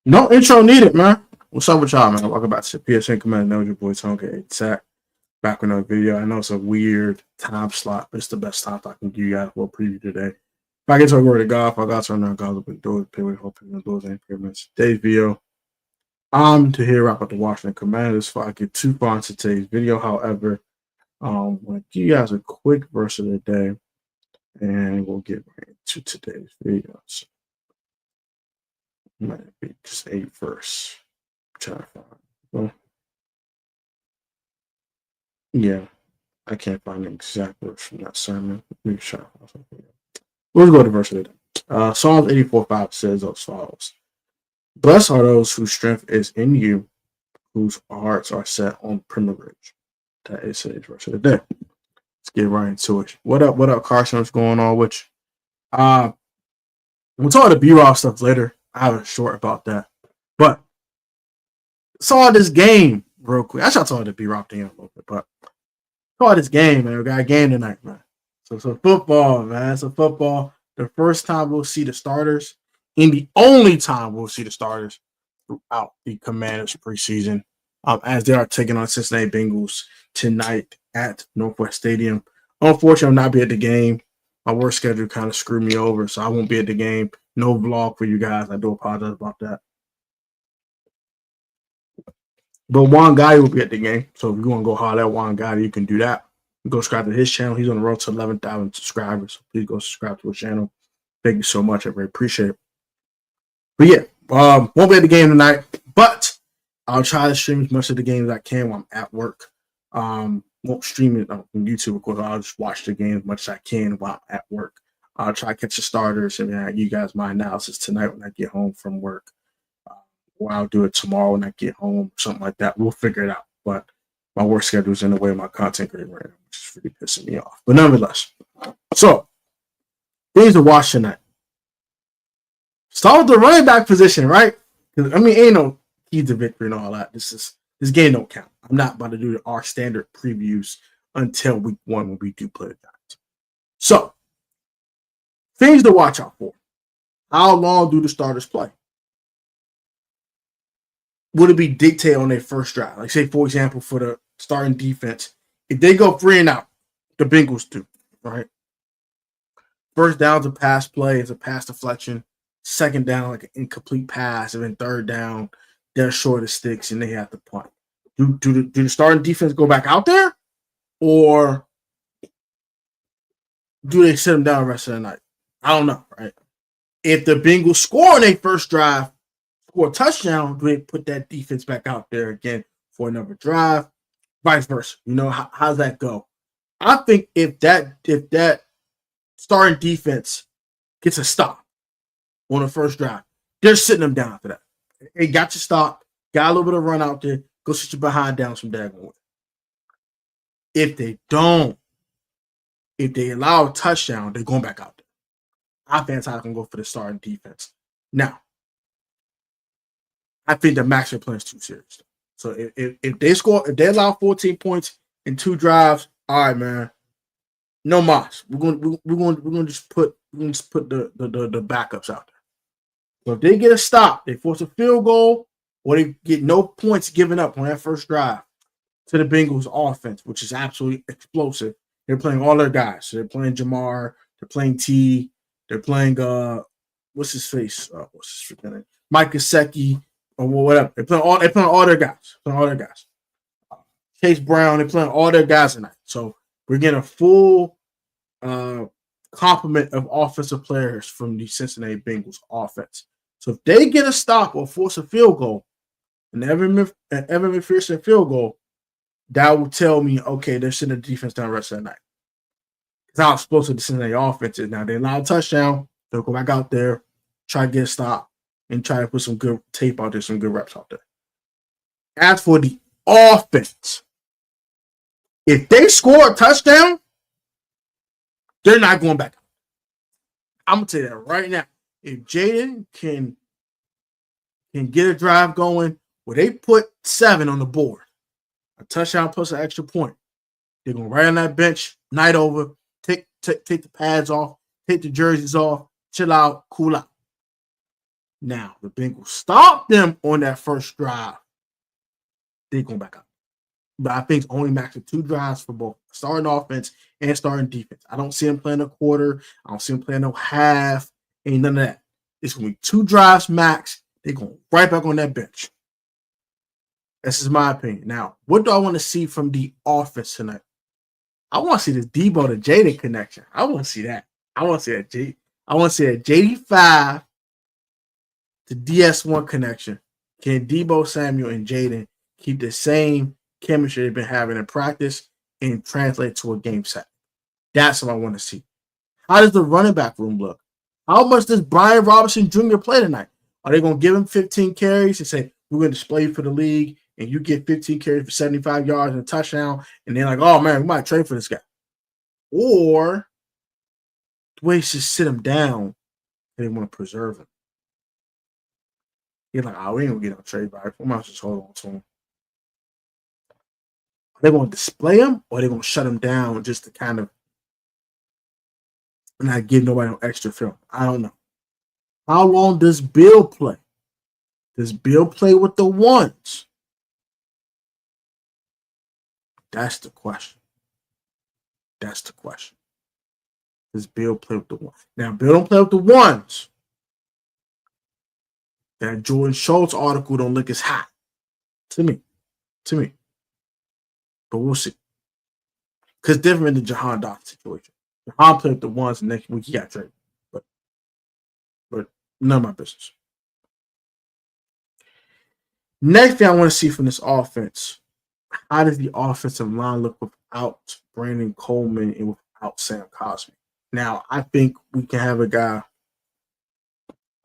No intro needed, man. What's up with y'all, man? Welcome back to PSN Command. Know your boy Tonka Exact. Back with another video. I know it's a weird time slot, but it's the best time I can give you guys for a preview today. If I get to a word of God, if I got to turn on God's open doors, pay with hope and doors and pyramids. Today's video, I'm to hear about the Washington Commanders before I get too far into today's video. However, I'm going to give you guys a quick verse of the day, and we'll get right into today's video. So, might be just a verse. Try to find. Well, yeah, I can't find the exact verse from that sermon. Let me try to find something. Let's go to verse 8. Psalms 84:5 says as follows: Blessed are those whose strength is in you, whose hearts are set on privilege. That is today's verse of the day. Let's get right into it. What up? What up, Carson? What's going on with you? We'll talk the B-Roll stuff later. I have a short about that. But saw this game real quick. I should talk the B-Roll thing a little bit, but saw this game, man. We got a game tonight, man. So football, man. So football. The first time we'll see the starters, and the only time we'll see the starters throughout the Commanders preseason, as they are taking on Cincinnati Bengals tonight at Northwest Stadium. Unfortunately, I'll not be at the game. My work schedule kind of screwed me over, so I won't be at the game. No vlog for you guys. I do apologize about that. But Juan Gotti will be at the game, so if you want to go holler at Juan Gotti, you can do that. Go subscribe to his channel. He's on the road to 11,000 subscribers, so please go subscribe to his channel. Thank you so much. I very appreciate it. But yeah, won't be at the game tonight, but I'll try to stream as much of the game as I can while I'm at work. Won't stream it on YouTube, of course. I'll just watch the game as much as I can while I'm at work. I'll try to catch the starters and give you guys my analysis tonight when I get home from work. Or I'll do it tomorrow when I get home, something like that. We'll figure it out. But my work schedule is in the way of my content creating right now, which is really pissing me off. But nonetheless, so things to watch tonight. Start with the running back position, right? Because I mean, ain't no key to victory and all that. This game don't count. I'm not about to do our standard previews until week 1 when we do play the Giants. So things to watch out for. How long do the starters play? Would it be dictated on their first drive? Like, say, for example, for the starting defense, if they go 3 and out, the Bengals do, right? First down's a pass play, it's a pass deflection. Second down, like an incomplete pass, and then third down, they're short of sticks and they have to punt. Do the starting defense go back out there, or do they sit them down the rest of the night? I don't know, right? If the Bengals score on their first drive, score a touchdown, do they put that defense back out there again for another drive? Vice versa. You know, how's that go? I think if that starting defense gets a stop on the first drive, they're sitting them down for that. Hey, got your stop, got a little bit of run out there, go sit your behind down some daggone way. If they don't, if they allow a touchdown, they're going back out there. Offense, I can go for the starting defense. Now, I think the Max are playing too serious. So if they allow 14 points in 2 drives, all right, man. No mas. We're gonna just put the backups out there. So if they get a stop, they force a field goal, or they get no points given up on that first drive to the Bengals offense, which is absolutely explosive. They're playing all their guys. So they're playing Jamar, they're playing T, they're playing what's his face? What's his name? Mike Gesicki or whatever. They're playing all their guys. Chase Brown, they're playing all their guys tonight. So we're getting a full complement of offensive players from the Cincinnati Bengals offense. So if they get a stop or force a field goal, an Evan McPherson field goal, that will tell me, okay, they're sitting the defense down the rest of the night. Because how explosive the Cincinnati offense is now. They allow a touchdown, they'll go back out there, try to get a stop, and try to put some good tape out there, some good reps out there. As for the offense, if they score a touchdown, they're not going back. I'm going to tell you that right now. If Jaden can get a drive going where they put 7 on the board, a touchdown plus an extra point, they're going right on that bench, night over, take the pads off, take the jerseys off, chill out, cool out. Now, the Bengals stopped them on that first drive. They're going back up. But I think it's only max of 2 drives for both starting offense and starting defense. I don't see him playing a quarter. I don't see him playing no half. Ain't none of that. It's going to be 2 drives max. They're going right back on that bench. This is my opinion. Now, what do I want to see from the offense tonight? I want to see this Debo to Jaden connection. I want to see that. I want to see that I want to see that JD5 to DS1 connection. Can Debo Samuel and Jaden keep the same chemistry they've been having in practice and translate to a game set? That's what I want to see. How does the running back room look? How much does Brian Robinson Jr. play tonight? Are they going to give him 15 carries and say, we're going to display for the league, and you get 15 carries for 75 yards and a touchdown, and they're like, oh, man, we might trade for this guy? Or the way to sit him down, they want to preserve him. You're like, oh, we ain't going to get no trade back. We might just hold on to him. Are they going to display him, or are they going to shut him down just to kind of not give nobody no extra film? I don't know. How long does Bill play? Does Bill play with the ones? That's the question. That's the question. Does Bill play with the ones? Now, Bill don't play with the ones. That Jordan Schultz article don't look as hot to me. But we'll see. Because different than Jahan Dot's situation. Jahan played with the ones, and next week he got traded. But none of my business. Next thing I want to see from this offense, how does the offensive line look without Brandon Coleman and without Sam Cosmi? Now, I think we can have a guy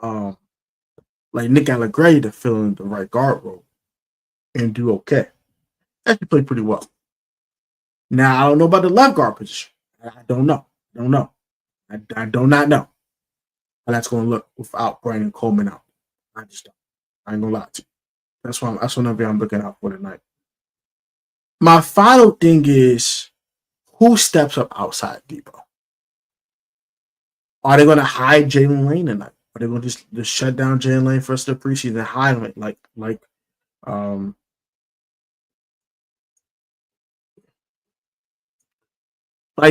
like Nick Allegretti to fill in the right guard role and do okay. Actually played pretty well. Now, I don't know about the left guard position. I don't know. I do not know how that's going to look without Brandon Coleman out. I just don't. I ain't going to lie to you. That's what I'm looking out for tonight. My final thing is, who steps up outside Debo? Are they going to hide Jalen Lane tonight? Are they going to just shut down Jalen Lane for the rest of the preseason and hide him like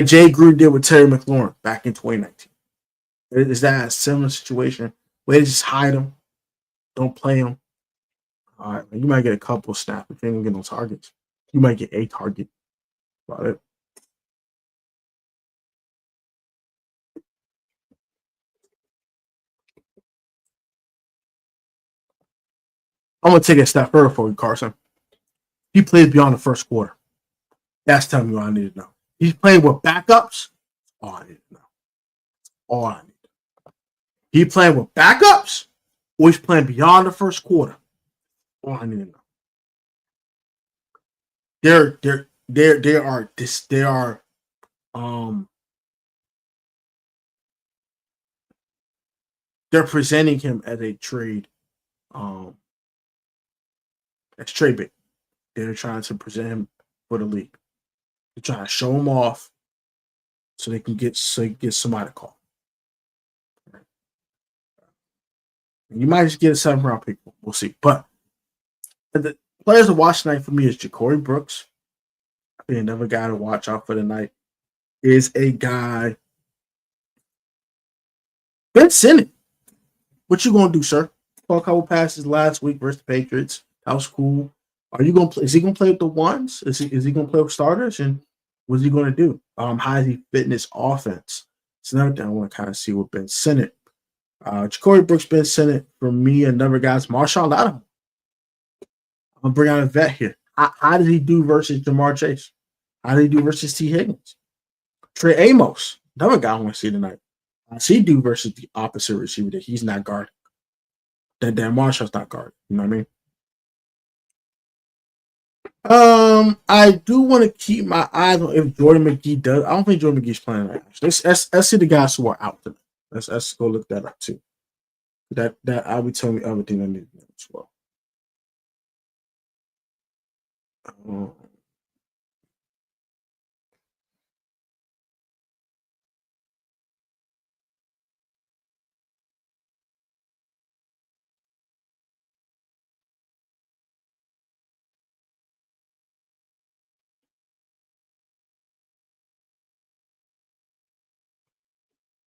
Jay Gruden did with Terry McLaurin back in 2019? Is that a similar situation where they just hide him, don't play him? All right, you might get a couple snaps, but you ain't gonna get no targets. You might get a target. About it. I'm gonna take a step further for you, Carson. He plays beyond the first quarter. That's telling me what I need to know. He's playing with backups. All I need to know. All I need. He playing with backups, or he's playing beyond the first quarter. All I need to know. They're presenting him as a trade, as trade bait. They're trying to present him for the league. They're trying to show him off so they can get somebody to call. You might just get a 7th round pick. We'll see. But the players to watch tonight for me is Ja'Cory Brooks. I think another guy to watch out for tonight is a guy, Ben Sinnott. What you gonna do, sir? Caught a couple passes last week versus the Patriots. That was cool. Are you gonna play? Is he gonna play with the ones? Is he gonna play with starters? And what's he gonna do? How is he fit in this offense? It's another thing I want to kind of see with Ben Sinnott. Ja'Cory Brooks, Ben Sinnott, for me, another guy's Marshawn Lattimore. I'm gonna bring out a vet here. How did he do versus Jamar Chase? How did he do versus T. Higgins? Trey Amos, another guy I want to see tonight. How does he do versus the opposite receiver that he's not guarding? That Dan Marshall's not guarding. You know what I mean? I do want to keep my eyes on if Jordan McGee does. I don't think Jordan McGee's playing right now. Let's see the guys who are out tonight. Let's go look that up too. That I will tell me everything I need to know as well.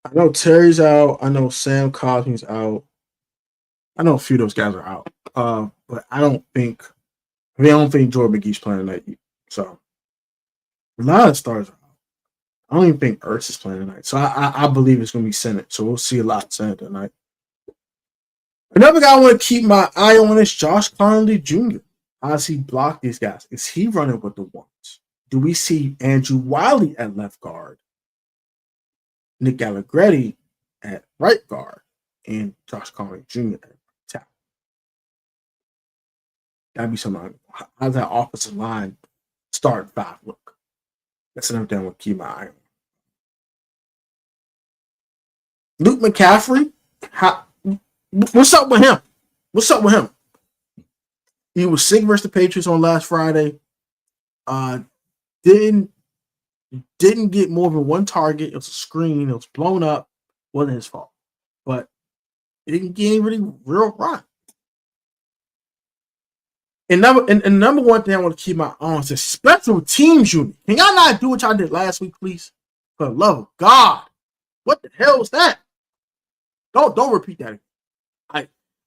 I know Terry's out. I know Sam Cosmi's out. I know a few of those guys are out. But I don't think Jordan McGee's playing tonight. So a lot of stars are out. I don't even think Ertz is playing tonight. So I believe it's going to be Senate. So we'll see a lot of Senate tonight. Another guy I want to keep my eye on is Josh Conley Jr. How does he block these guys? Is he running with the ones? Do we see Andrew Wiley at left guard, Nick Allegretti at right guard, and Josh Conley Jr. at tackle? That'd be something. How's that offensive line start 5 look? That's another thing I want to keep my eye on. Luke McCaffrey, what's up with him? What's up with him? He was sick versus the Patriots on last Friday. Didn't get more than one target. It was a screen. It was blown up. Wasn't his fault. But it didn't get any really real run. And number one thing I want to keep my eye on is the special teams unit. Can y'all not do what y'all did last week, please? For the love of God. What the hell was that? Don't repeat that again.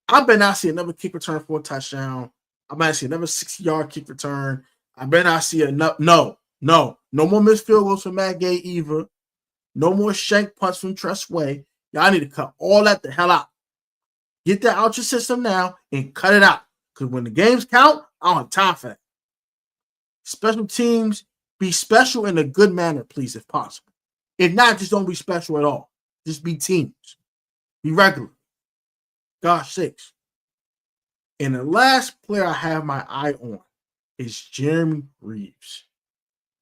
I better not see another kick return for a touchdown. I might see another 60-yard kick return. I better not see no more missed field goals from Matt Gay either. No more shank punts from Tress Way. Y'all need to cut all that the hell out. Get that out your system now and cut it out. Because when the games count, I don't have time for that. Special teams, be special in a good manner, please, if possible. If not, just don't be special at all. Just be teams. Be regular. Gosh sakes. And the last player I have my eye on is Jeremy Reeves.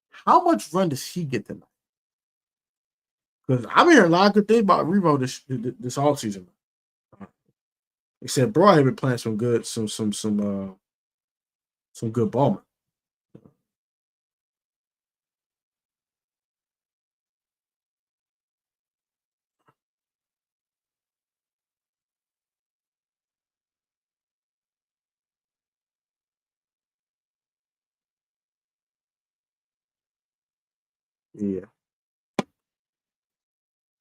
How much run does he get tonight? Because I've been hearing a lot of good things about Revo this offseason. They said, bro, I've been playing some good ball. Yeah.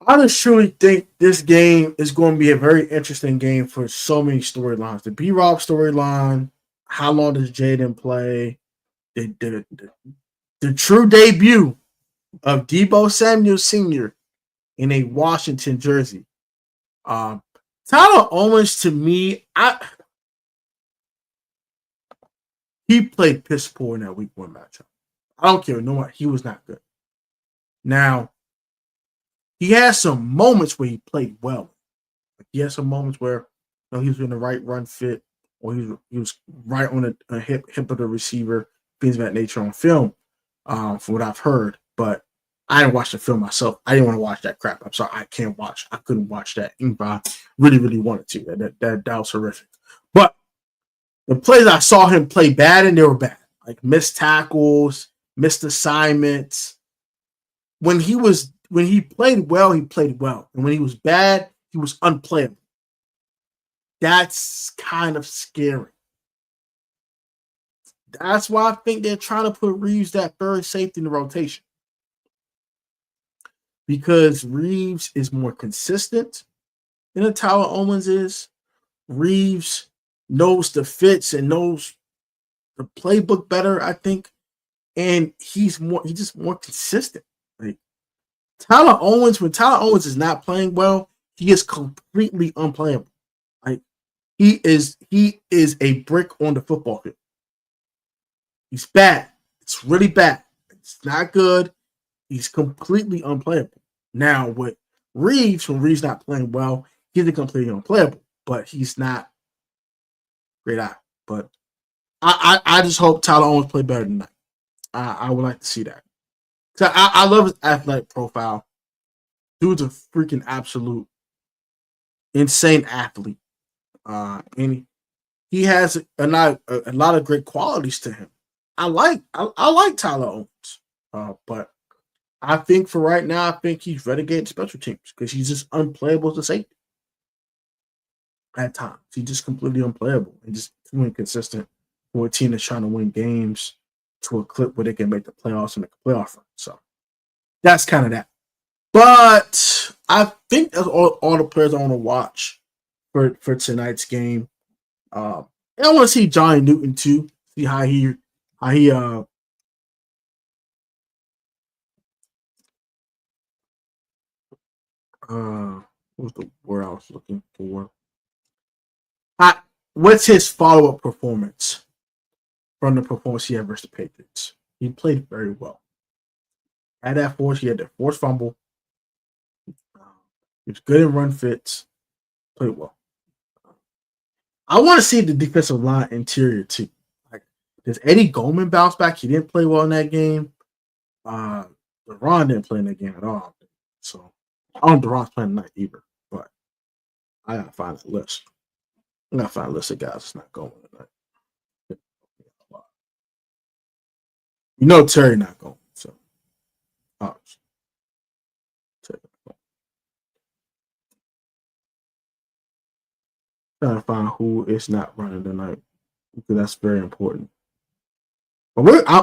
I just truly think this game is going to be a very interesting game for so many storylines. The B-Rob storyline, how long does Jaden play? The true debut of Deebo Samuel Sr. in a Washington jersey. Tyler Owens, to me, he played piss poor in that week 1 matchup. I don't care. No, he was not good. Now, he had some moments where he played well. He had some moments where he was in the right run fit, or he was right on a hip of the receiver, things of that nature on film, from what I've heard. But I didn't watch the film myself. I didn't want to watch that crap. I'm sorry, I couldn't watch that. Even if I really, really wanted to. That was horrific. But the plays I saw him play bad, and they were bad. Like missed tackles, missed assignments. When he played well, he played well. And when he was bad, he was unplayable. That's kind of scary. That's why I think they're trying to put Reeves that third safety in the rotation. Because Reeves is more consistent than Tyler Owens is. Reeves knows the fits and knows the playbook better, I think. And he's just more consistent. Like Tyler Owens, when Tyler Owens is not playing well, he is completely unplayable. Like he is a brick on the football field. He's bad. It's really bad. It's not good. He's completely unplayable. Now with Reeves, when Reeves not playing well, he's completely unplayable. But he's not great eye. But I just hope Tyler Owens play better than that. I would like to see that. So I love his athletic profile. Dude's a freaking absolute insane athlete. And he has a lot of great qualities to him. I like Tyler Owens. But I think for right now, I think he's relegated special teams because he's just unplayable as a safety. At times, he's just completely unplayable and just too inconsistent for a team that's trying to win games to a clip where they can make the playoffs and make a playoff run. So that's kind of that. But I think that's all the players I want to watch for tonight's game. And I want to see Johnny Newton too. See how he what's the word I was looking for? What's his follow up performance from the performance he had versus the Patriots? He played very well. At that force, he had that forced fumble. He was good in run fits. Played well. I want to see the defensive line interior too. Like, does Eddie Goldman bounce back? He didn't play well in that game. Deron didn't play in that game at all. So I don't know if Deron's playing tonight either. But I gotta find that list. I gotta find a list of guys that's not going tonight. You know Terry not going. So obviously. Trying to find who is not running tonight because that's very important. But I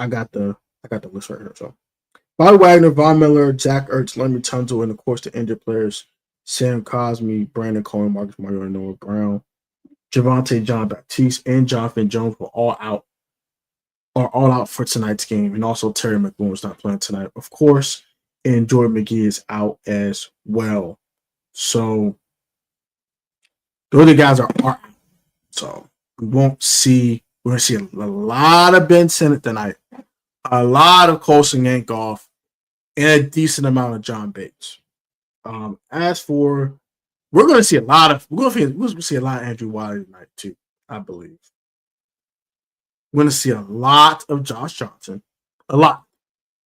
got the list right here. So Bobby Wagner, Von Miller, Zach Ertz, Laremy Tunsil, and of course the injured players: Sam Cosmi, Brandon Cohen, Marcus Mariota, Noah Brown, Javonte John Baptiste, and Jonathan Jones were all out for tonight's game, and also Terry McLaurin was not playing tonight, of course, and Jordan McGee is out as well. So those guys are out. So we're going to see a lot of Ben Sinnott tonight, a lot of Colson Yankoff, and a decent amount of John Bates. As for we're going to see a lot of Andrew Wiley tonight too, I believe. We're going to see a lot of Josh Johnson, a lot.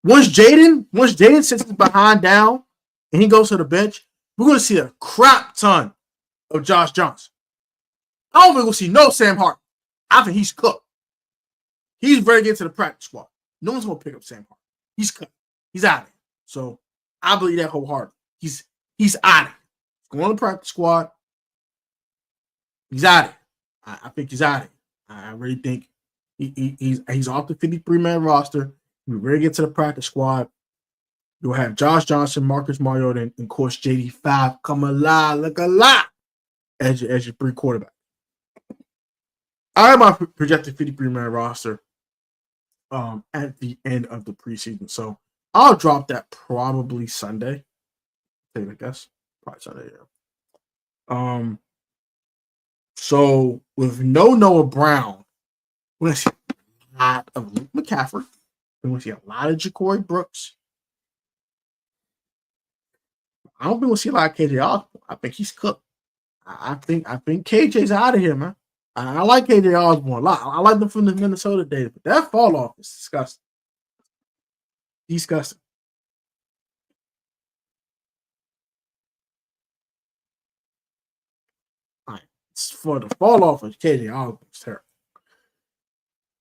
Once Jaden sits his behind down and he goes to the bench, we're going to see a crap ton of Josh Johnson. I don't think we'll see no Sam Hart. I think he's cooked. He's ready to get to the practice squad. No one's going to pick up Sam Hart. He's cooked. He's out of it. So I believe that wholeheartedly. He's out of it. He's going to the practice squad. He's out of it. I think he's out of it. I really think he's off the 53-man roster. We're ready to get to the practice squad. You'll have Josh Johnson, Marcus Mariota, and of course JD5 come alive, look a lot as your 3 quarterback. I have my projected 53-man roster at the end of the preseason. So I'll drop that probably Sunday. I guess. Probably Sunday, yeah. So with no Noah Brown, we're going to see a lot of Luke McCaffrey. We're going to see a lot of Ja'Cory Brooks. I don't think we'll see a lot of KJ Osborne. I think he's cooked. I think KJ's out of here, man. I like KJ Osborne a lot. I like them from the Minnesota days, but that fall off is disgusting. Disgusting. All right. For the fall off of KJ Osborne, it's terrible.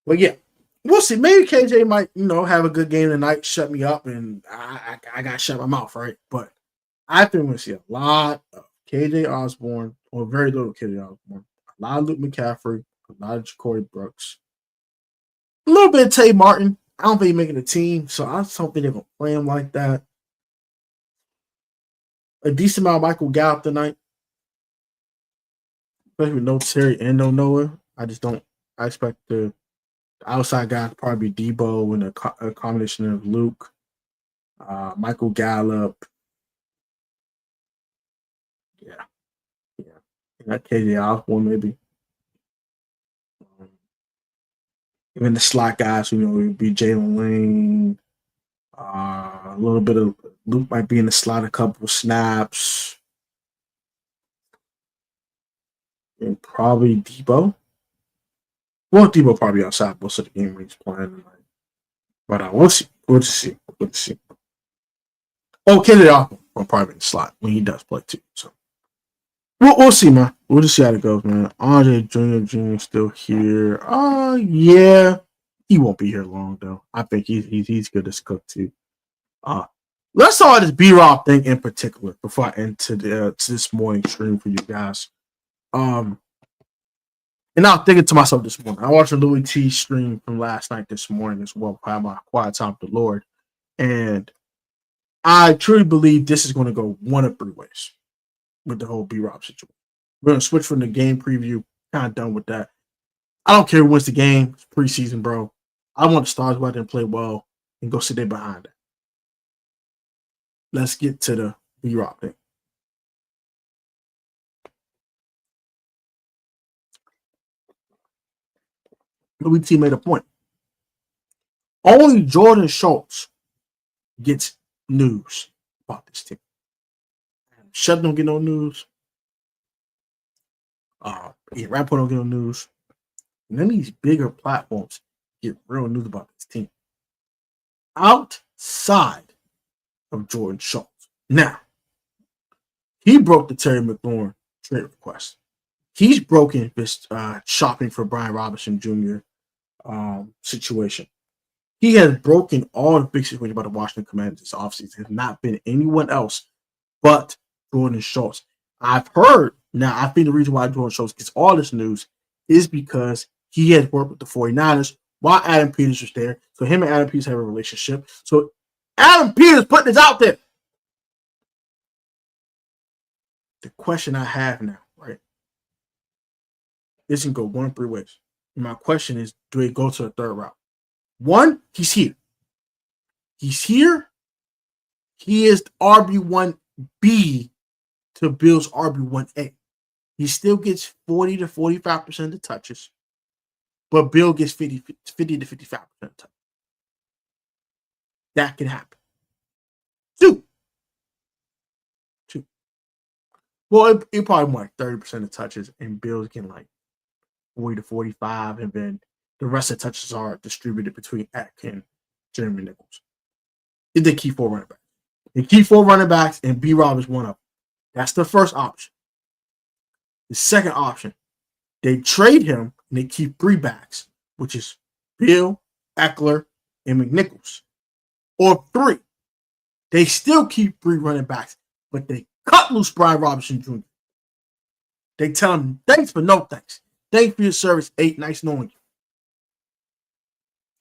But yeah, we'll see. Maybe KJ might, have a good game tonight, shut me up, and I got to shut my mouth, right? But I think we're going to see a lot of KJ Osborne, or very little KJ Osborne, a lot of Luke McCaffrey, a lot of Ja'Cory Brooks, a little bit of Tay Martin. I don't think he's making the team, so I just don't think they're going to play him like that. A decent amount of Michael Gallup tonight, especially with no Terry and no Noah. I expect the outside guy to probably be Debo and a combination of Luke, Michael Gallup. Yeah. That KJ Osborne maybe. Even the slot guys, it would be Jalen Lane. A little bit of Luke might be in the slot a couple of snaps. And probably Debo. Well, Debo probably outside most of the game when he's playing. But we'll see. We'll see. Oh, KJ Osborne will probably be in the slot when he does play too. So we'll see, man. We'll just see how it goes, man. Andre Jr. still here. Yeah. He won't be here long though. I think he's good as cook too. Let's talk this B-Rob thing in particular before I end to this morning stream for you guys. And I was thinking to myself this morning. I watched a Louis T stream from last night this morning as well. I had my quiet time with the Lord. And I truly believe this is going to go one of three ways with the whole B-Rob situation. We're going to switch from the game preview. Kind of done with that. I don't care who wins the game. It's preseason, bro. I want the Stars to go out there and play well and go sit there behind it. Let's get to the B-Rob thing. Louis T made a point. Only Jordan Schultz gets news about this team. Shut don't get no news. Rapport don't get no news. None of these bigger platforms get real news about this team. Outside of Jordan Schultz. Now, he broke the Terry McLaurin trade request. He's broken this shopping for Brian Robinson Jr. Situation. He has broken all the big situations about the Washington Commanders this offseason. There's not been anyone else but Jordan Schultz. I've heard, now I think the reason why Jordan Schultz gets all this news is because he had worked with the 49ers while Adam Peters was there. So him and Adam Peters have a relationship. So Adam Peters putting this out there. The question I have now, right? This can go one of three ways. And my question is, do they go to the third route? One, he's here. He's here. He is RB1B to Bill's RB1A. He still gets 40 to 45% of the touches, but Bill gets 50 to 55% of the touches. That can happen. Two. Well, it probably more like 30% of touches, and Bill's getting like 40 to 45, and then the rest of the touches are distributed between Atkin and Jeremy Nichols. If they keep four running backs. They keep four running backs, and B-Rob is one of them. That's the first option. The second option, they trade him, and they keep three backs, which is Bill, Eckler, and McNichols. Or three, they still keep three running backs, but they cut loose Brian Robinson Jr. They tell him, thanks for no thanks. Thanks for your service, 8. Nice knowing you.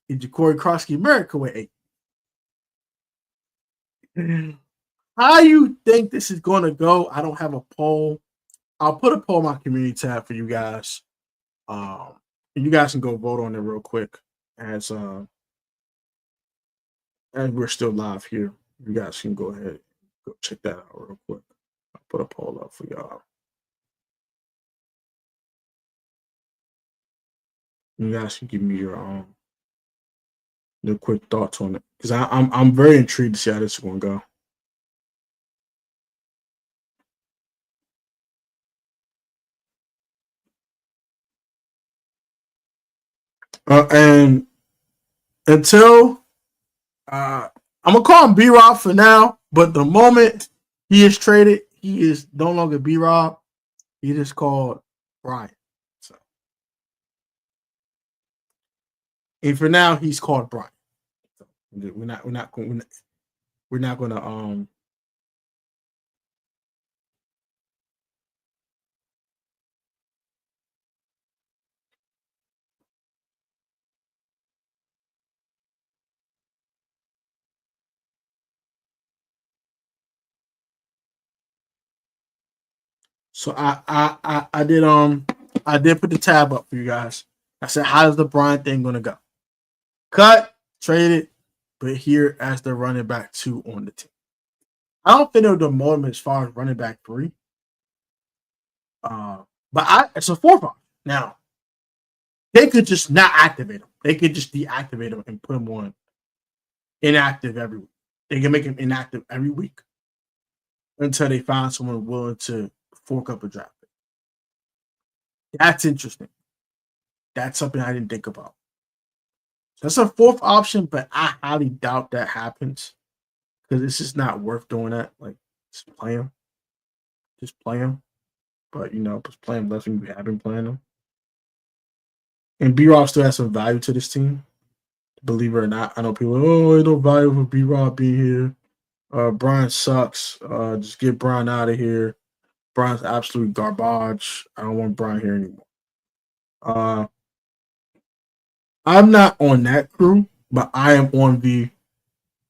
And Ja'Cory Krosky America with 8. How you think this is going to go? I don't have a poll. I'll put a poll in my community tab for you guys. And you guys can go vote on it real quick as we're still live here. You guys can go ahead and go check that out real quick. I'll put a poll up for y'all. You guys can give me your quick thoughts on it, because I'm very intrigued to see how this is going to go. And until I'm gonna call him B-Rob for now, but the moment he is traded, he is no longer B-Rob. He is called Brian. So, and for now, he's called Brian. So we're not going to So I did put the tab up for you guys. I said, how is the Brian thing gonna go? Cut, traded, but here as the running back 2 on the team. I don't think it'll demote him as far as running back 3. But it's a 4th option. Now, they could just not activate him. They could just deactivate him and put him on inactive every week. They can make him inactive every week until they find someone willing to fork up a draft pick. That's interesting. That's something I didn't think about. That's a 4th option, but I highly doubt that happens, because it's just not worth doing that. Like, just play him. Just play him. But, just play him less than you have been playing him. And B-Rob still has some value to this team. Believe it or not, I know people, there's no value for B-Rob being here. Brian sucks. Just get Brian out of here. Brian's absolute garbage. I don't want Brian here anymore. Uh, I'm not on that crew, but I am on the.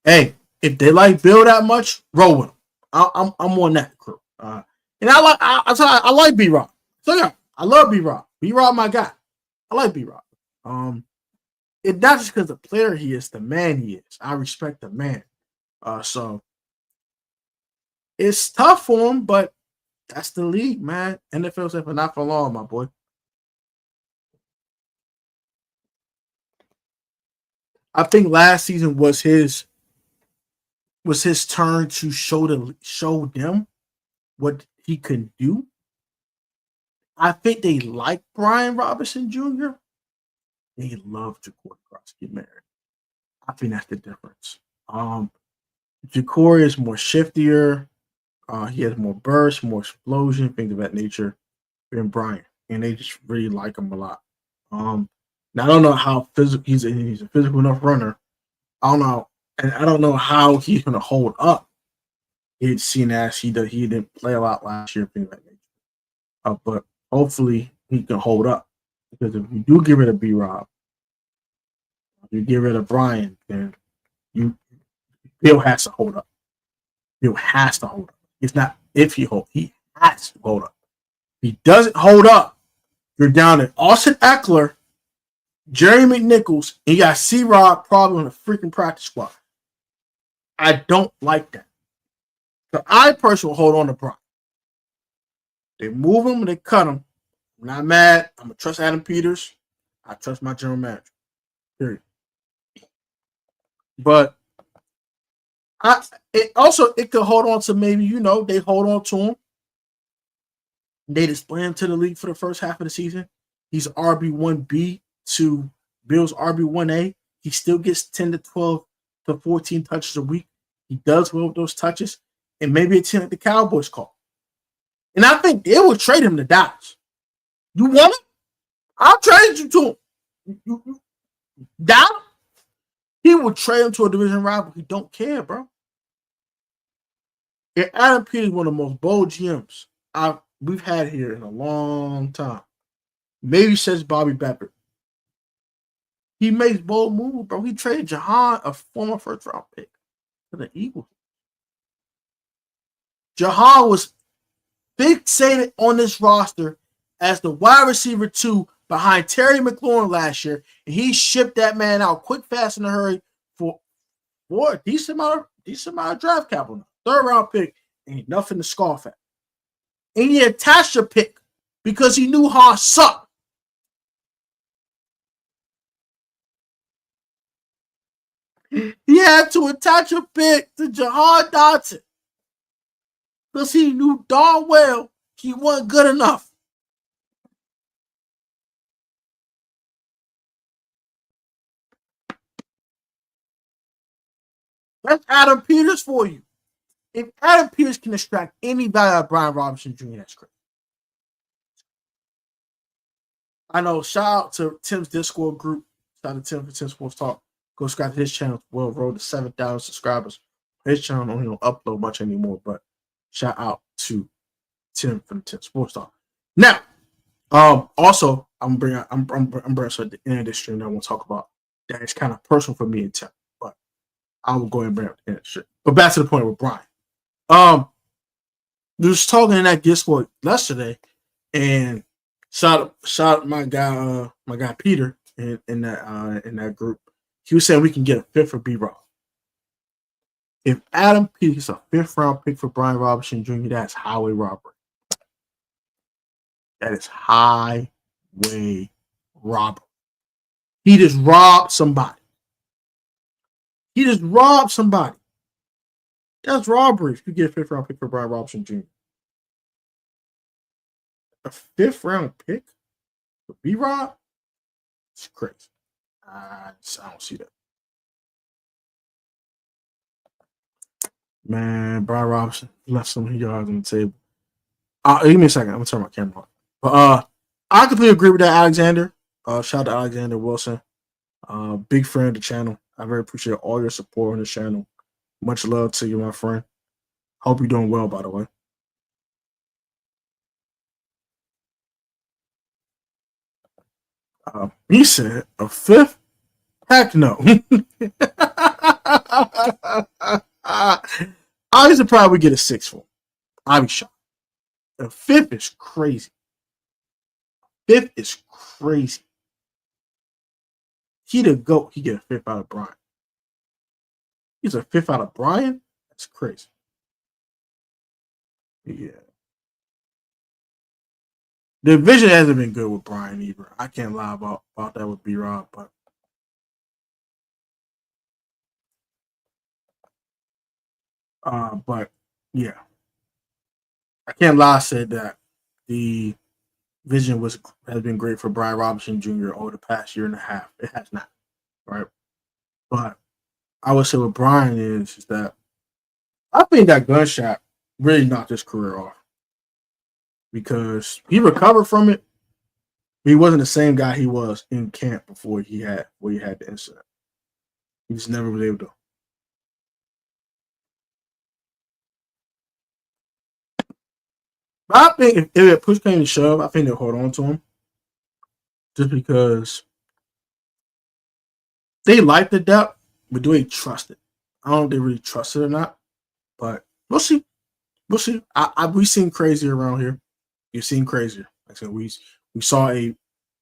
Hey, if they like Bill that much, roll with them. I'm on that crew. And I like B Rock. So yeah, I love B Rock. B Rock, my guy. I like B Rock. It's not just because the player he is, the man he is. I respect the man. So it's tough for him, but that's the league, man. NFL said for not for long, my boy. I think last season was his turn to show them what he could do. I think they like Brian Robinson Jr. They love Ja'Cory Cross get married. I think that's the difference. Ja'Cory is more shiftier. He has more burst, more explosion, things of that nature than Brian, and they just really like him a lot. Now I don't know how physical he's a physical enough runner. I don't know, and I don't know how he's gonna hold up. It's seen as he didn't play a lot last year, things like that. But hopefully he can hold up because if you do get rid of B Rob, if you get rid of Brian, then you Bill has to hold up. Bill has to hold up. It's not if he has to hold up. If he doesn't hold up, you're down at Austin Eckler, Jerry McNichols, and you got C Rob probably on the freaking practice squad. I don't like that. So I personally hold on to Brian. They move him, they cut him. I'm not mad. I'm gonna trust Adam Peters. I trust my general manager. Period. But it could hold on to maybe, they hold on to him. They display him to the league for the first half of the season. He's RB1B to Bill's RB1A. He still gets 10 to 12 to 14 touches a week. He does well with those touches. And maybe a 10 at the Cowboys call. And I think they will trade him to Dallas. You want him? I'll trade you to him. Dallas? He will trade him to a division rival. He don't care, bro. And Adam Peters is one of the most bold GMs we've had here in a long time. Maybe says Bobby Beckert. He makes bold moves, bro. He traded Jahan, a former first-round pick, to the Eagles. Jahan was fixated on this roster as the wide receiver 2 behind Terry McLaurin last year, and he shipped that man out quick, fast, in a hurry for a decent amount of draft capital. Third-round pick ain't nothing to scoff at. And he attached a pick because he knew how it sucked. He had to attach a pick to Jahan Dotson because he knew darn well he wasn't good enough. That's Adam Peters for you. If Adam Peters can extract any value out of Brian Robinson Jr., that's great. I know. Shout out to Tim's Discord group. Shout out to Tim for Tim Sports Talk. Go subscribe to his channel. Well, road to 7,000 subscribers. His channel don't upload much anymore, but shout out to Tim from Tim Sports Talk. Now, also I'm bringing us at the end of this stream that I want to talk about that is kind of personal for me and Tim, but I will go ahead and bring up the end of the stream. But back to the point with Brian. Was talking in that Discord yesterday, and shout out my guy Peter in that group. He was saying we can get a fifth for B-Rob. If Adam Peters gets a 5th-round pick for Brian Robinson Jr., that's highway robbery. That is highway robbery. He just robbed somebody. That's robbery if you get a 5th-round pick for Brian Robinson Jr. A 5th-round pick for B-Rob? It's crazy. I don't see that. Man, Brian Robinson left some yards on the table. Give me a second. I'm going to turn my camera on. But I completely agree with that, Alexander. Shout out to Alexander Wilson. Big friend of the channel. I very appreciate all your support on the channel. Much love to you, my friend. Hope you're doing well, by the way. He said a fifth? Heck no. I was surprised we get a sixth for him. I'd be shocked. A fifth is crazy. Fifth is crazy. He the GOAT. He get a fifth out of Brian. He's a fifth out of Brian? That's crazy. Yeah. The division hasn't been good with Brian either. I can't lie about that with B-Rob, but yeah. I can't lie. I said that the vision has been great for Brian Robinson Jr. over the past year and a half. It has not, right? But I would say what Brian is that I think that gunshot really knocked his career off because he recovered from it. He wasn't the same guy he was in camp before he had the incident. He just never was able to. But I think if it push came to shove, I think they'll hold on to him just because they like the depth, but do they trust it? I don't know if they really trust it or not, but we'll see. We'll see. We've seen crazier around here. You've seen crazier. Like I said, we saw a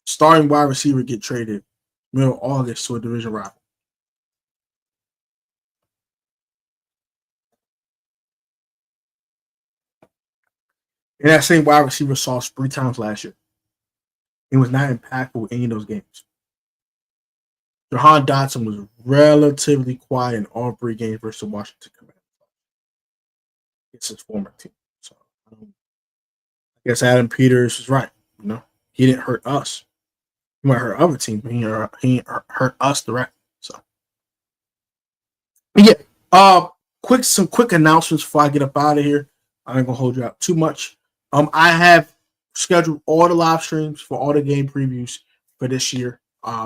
starting wide receiver get traded middle of August to a division rival. And that same wide receiver saw 3 times last year. He was not impactful in any of those games. Jahan Dotson was relatively quiet in all 3 games versus the Washington Commanders. It's his former team. So I guess Adam Peters is right. He didn't hurt us. He might hurt other teams, but he hurt us directly. So yeah. Some quick announcements before I get up out of here. I ain't gonna hold you out too much. I have scheduled all the live streams for all the game previews for this year.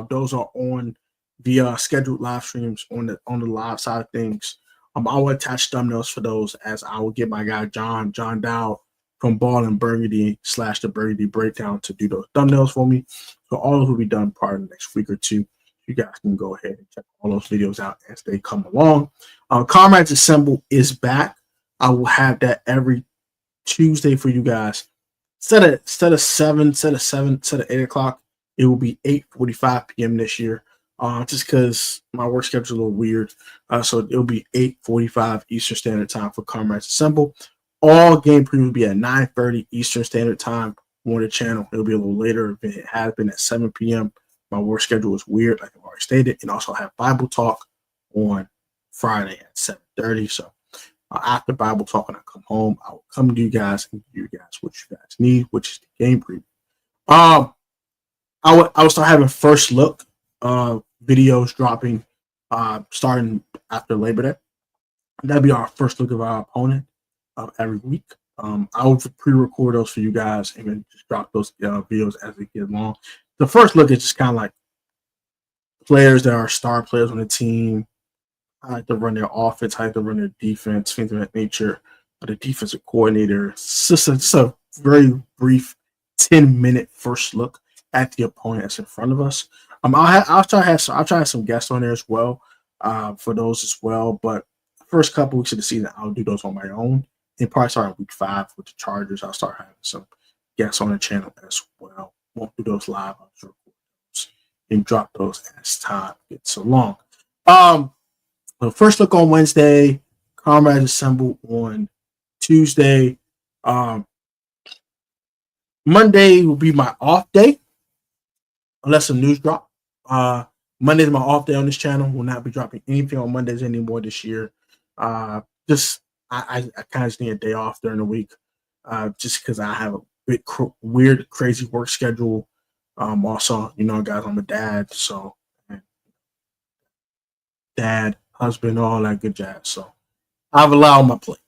Those are on the scheduled live streams on the live side of things. I will attach thumbnails for those as I will get my guy John Dow from Ball and Burgundy / the Burgundy Breakdown to do those thumbnails for me. So all those will be done part of the next week or two. You guys can go ahead and check all those videos out as they come along. Comrades Assemble is back. I will have that every Tuesday for you guys. Instead of 8 o'clock, it will be 8:45 p.m. this year. Just because my work schedule is a little weird. So it'll be 8:45 Eastern Standard Time for Comrades Assemble. All game preview will be at 9:30 Eastern Standard Time on the channel. It'll be a little later. It has been at 7 p.m. My work schedule is weird, like I've already stated. And also have Bible Talk on Friday at 7:30. So after Bible Talk, when I come home, I will come to you guys and give you guys what you guys need, which is the game preview. I will start having first look videos dropping starting after Labor Day. That'll be our first look of our opponent every week. I will pre-record those for you guys and then just drop those videos as they get along. The first look is just kind of like players that are star players on the team, how like to run their offense, how to run their defense, things of that nature. The defensive coordinator. It's just a very brief 10-minute first look at the opponent that's in front of us. I'll try to have some guests on there as well for those as well. But the first couple weeks of the season, I'll do those on my own. And probably starting week 5 with the Chargers, I'll start having some guests on the channel as well. Won't do those live. I'll record those and drop those as time gets along. The first look on Wednesday, Comrades Assemble on Tuesday. Monday will be my off day, unless some news drop. Monday is my off day on this channel. Will not be dropping anything on Mondays anymore this year. I kind of just need a day off during the week, just because I have a bit weird, crazy work schedule. Also, guys, I'm a dad, so dad, husband, all that good jazz. So I have a lot on my plate.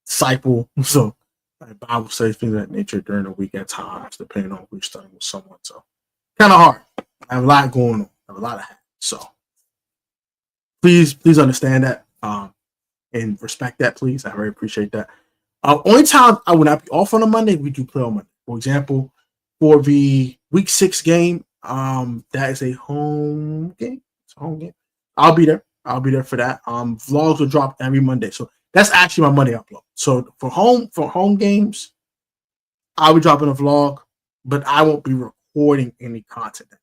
Disciple, so Bible study, things of that nature during the week at times, depending on who's studying with someone. So kind of hard. I have a lot going on. I have a lot of hats. So please understand that and respect that, please. I very appreciate that. Only time I will not be off on a Monday, we do play on Monday. For example, for the week 6 game That is a home game. It's a home game. I'll be there. I'll be there for that. Vlogs will drop every Monday. So that's actually my Monday upload. So for home games, I'll be dropping a vlog, but I won't be recording any content. That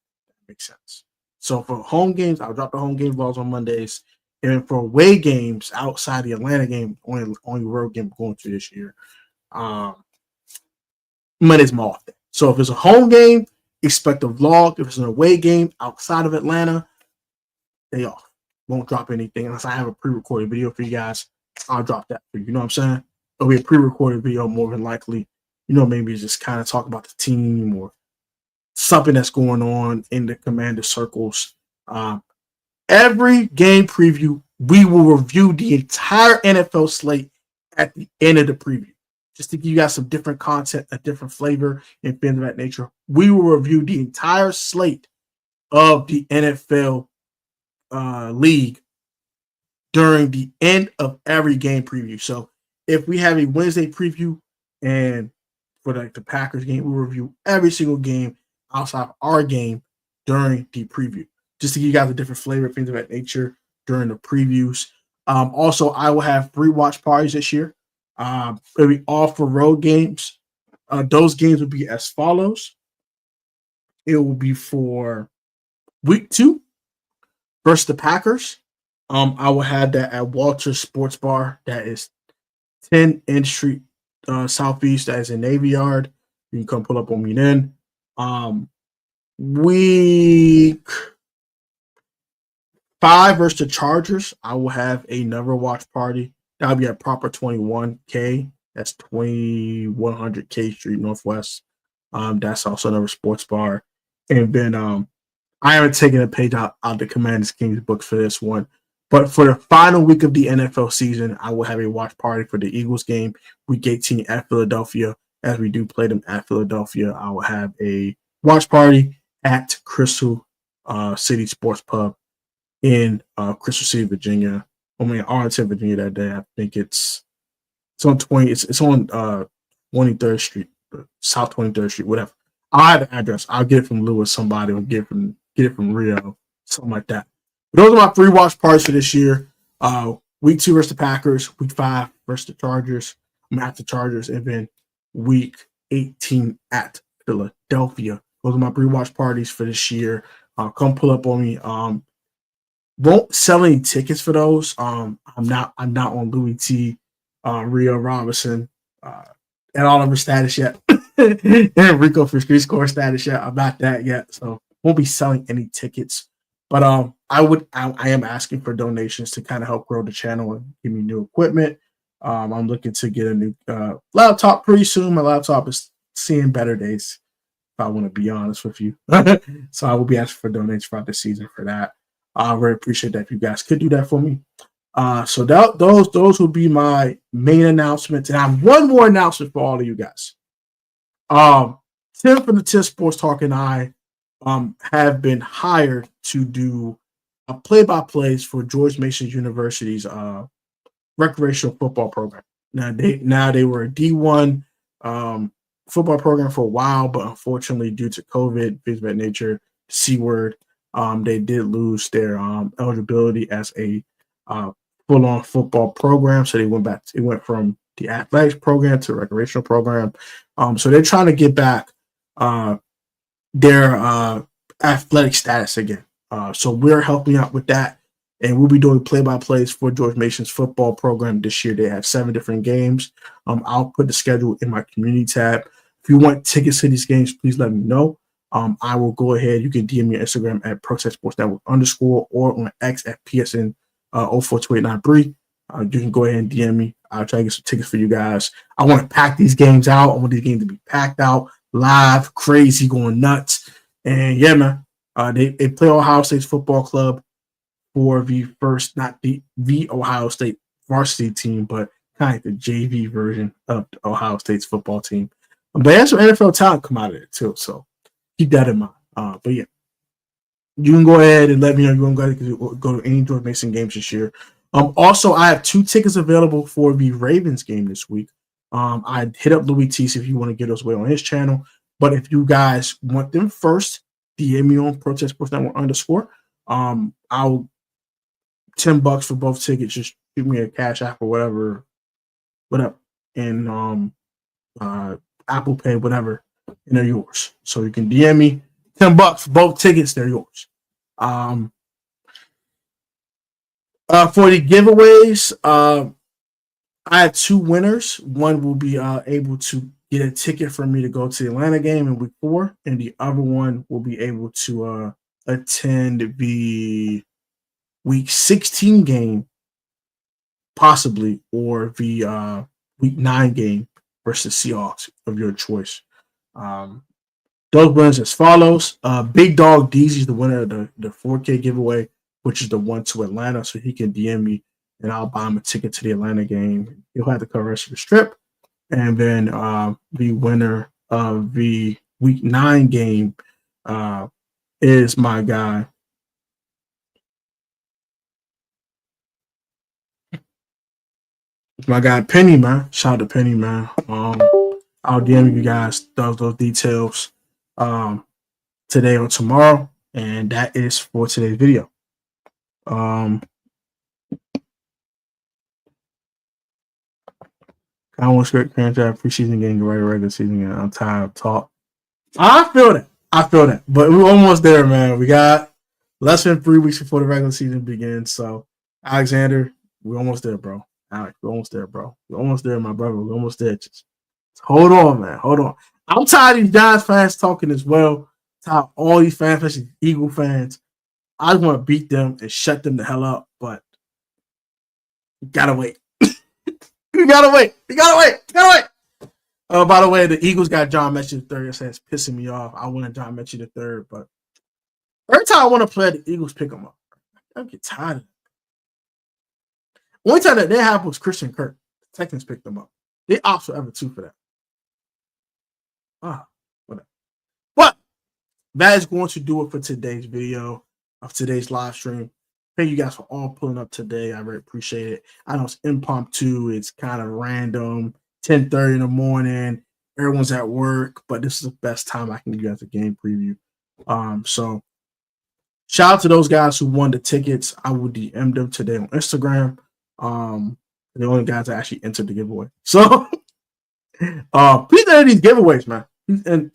makes sense. So for home games, I'll drop the home game vlogs on Mondays. And for away games outside the Atlanta game, only road game going to this year, Monday's my off day. So if it's a home game, expect a vlog. If it's an away game outside of Atlanta, day off. Won't drop anything unless I have a pre-recorded video for you guys. I'll drop that for you. You know what I'm saying? It'll be a pre-recorded video more than likely. Maybe just kind of talk about the team or something that's going on in the commander circles. Every game preview, we will review the entire NFL slate at the end of the preview. Just to give you guys some different content, a different flavor, and things of that nature. We will review the entire slate of the NFL league during the end of every game preview. So if we have a Wednesday preview and for the Packers game, we'll review every single game outside of our game during the preview. Just to give you guys a different flavor, things of that nature during the previews. Also, I will have 3 watch parties this year. It'll be all for road games. Those games will be as follows. It will be for week 2 versus the Packers. I will have that at Walter's Sports Bar. That is 10 N Street Southeast. That is in Navy Yard. You can come pull up on me then. Week 5 versus the Chargers. I will have another watch party. That'll be at Proper 21K. That's 2100 K Street Northwest. That's also another sports bar. And then I haven't taken a page out the Commanders Kings book for this one. But for the final week of the NFL season, I will have a watch party for the Eagles game, week 18 at Philadelphia. As we do play them at Philadelphia, I will have a watch party at Crystal City Sports Pub in Crystal City, Virginia. Arlington, Virginia that day. I think it's on 23rd Street, South 23rd Street, whatever. I'll have the address. I'll get it from Lewis, somebody, or get it from Rio, something like that. But those are my 3 watch parties for this year. Week 2 versus the Packers, week 5 versus the Chargers. I'm at the Chargers, and then week 18 at Philadelphia. Those are my 3 watch parties for this year. Come pull up on me. Won't sell any tickets for those. I'm not on Louis T, Rio Robinson, and all of her status yet. And Rico for Street Score status yet. I'm not that yet, so won't be selling any tickets. But I am asking for donations to kind of help grow the channel and give me new equipment. I'm looking to get a new laptop pretty soon. My laptop is seeing better days, if I want to be honest with you. So I will be asking for donations throughout the season for that. I very appreciate that if you guys could do that for me. So those would be my main announcements. And I have one more announcement for all of you guys. Tim from the Tim Sports Talk and I have been hired to do play-by-plays for George Mason University's recreational football program. Now they were a D1 football program for a while, but unfortunately due to COVID, things of that nature, C word, they did lose their eligibility as a full-on football program. So they went from the athletics program to recreational program. So they're trying to get back their athletic status again. So we're helping out with that, and we'll be doing play-by-plays for George Mason's football program this year. They have 7 different games. I'll put the schedule in my community tab. If you want tickets to these games, please let me know. I will go ahead. You can DM me on Instagram at @ProTechSportsNetwork_ or on X at PSN 042893. You can go ahead and DM me. I'll try to get some tickets for you guys. I want to pack these games out. I want these games to be packed out, live, crazy, going nuts. And yeah, man, they play Ohio State's football club for the first, not the Ohio State varsity team, but kind of the JV version of the Ohio State's football team. But they have some NFL talent come out of it too, so keep that in mind. But yeah, you can go ahead and let me know you want to go to any George Mason games this year. Also, I have 2 tickets available for the Ravens game this week. I hit up Louis T, see if you want to get those away on his channel. But if you guys want them first, DM me on Protest Sports Network _ I'll $10 for both tickets. Just shoot me a cash app or whatever, and Apple Pay, whatever, and they're yours. So you can DM me $10 for both tickets. They're yours. For the giveaways, I had 2 winners. One will be able to get a ticket for me to go to the Atlanta game in week 4, and the other one will be able to attend the week 16 game, possibly, or the week 9 game versus Seahawks of your choice. Those winners as follows. Big Dog DZ is the winner of the 4K giveaway, which is the one to Atlanta, so he can DM me and I'll buy him a ticket to the Atlanta game. He'll have to cover the rest of the strip. And then the winner of the week 9 game is my guy. My guy Penny, man. Shout out to Penny, man. I'll DM you guys those details today or tomorrow. And that is for today's video. I want to script contract preseason game, right, regular season game. I'm tired of talk. I feel that. But we're almost there, man. We got less than 3 weeks before the regular season begins. So, Alexander, we're almost there, bro. Alex, we're almost there, bro. We're almost there, my brother. We're almost there. Just hold on, man. Hold on. I'm tired of these Giants fans talking as well. Tired of all these fans, especially Eagle fans. I just want to beat them and shut them the hell up, but you gotta wait. You gotta wait. By the way, the Eagles got John Mechie III. That's pissing me off. I wanted John Mechie III, but every time I want to play, the Eagles pick them up. I get tired of it. One time that they happened was Christian Kirk. The Texans picked them up. They opt forever too for that. Whatever. But that is going to do it for today's video of today's live stream. Thank you guys for all pulling up today. I really appreciate it. I know it's impromptu. It's kind of random. 10:30 in the morning. Everyone's at work, but this is the best time I can give you guys a game preview. So shout out to those guys who won the tickets. I will DM them today on Instagram. The only guys that actually entered the giveaway. So please enter these giveaways, man.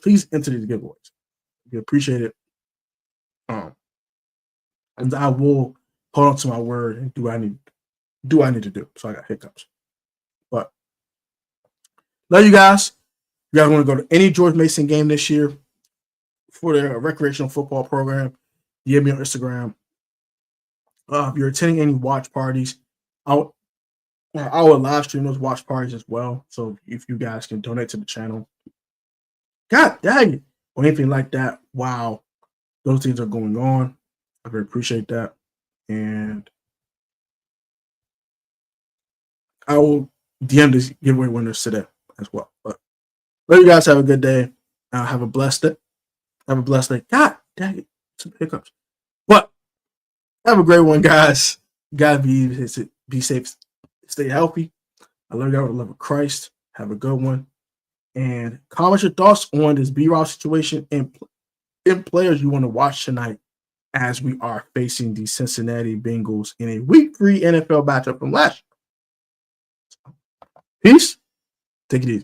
Please enter these giveaways. We appreciate it. And I will hold on to my word and do what I need to do. So I got hiccups. But love you guys. You guys want to go to any George Mason game this year for their recreational football program, DM me on Instagram. If you're attending any watch parties, I will live stream those watch parties as well. So if you guys can donate to the channel, God dang it, or anything like that, wow, those things are going on. I very appreciate that. And I will DM these giveaway winners today as well. But let you guys have a good day. Have a blessed day. God dang it, some hiccups. But have a great one, guys. Gotta be safe, stay healthy. I love you with the love of Christ. Have a good one. And comment your thoughts on this B-Rob situation and players you want to watch tonight as we are facing the Cincinnati Bengals in a Week 3 NFL matchup from last year. Peace. Take it easy.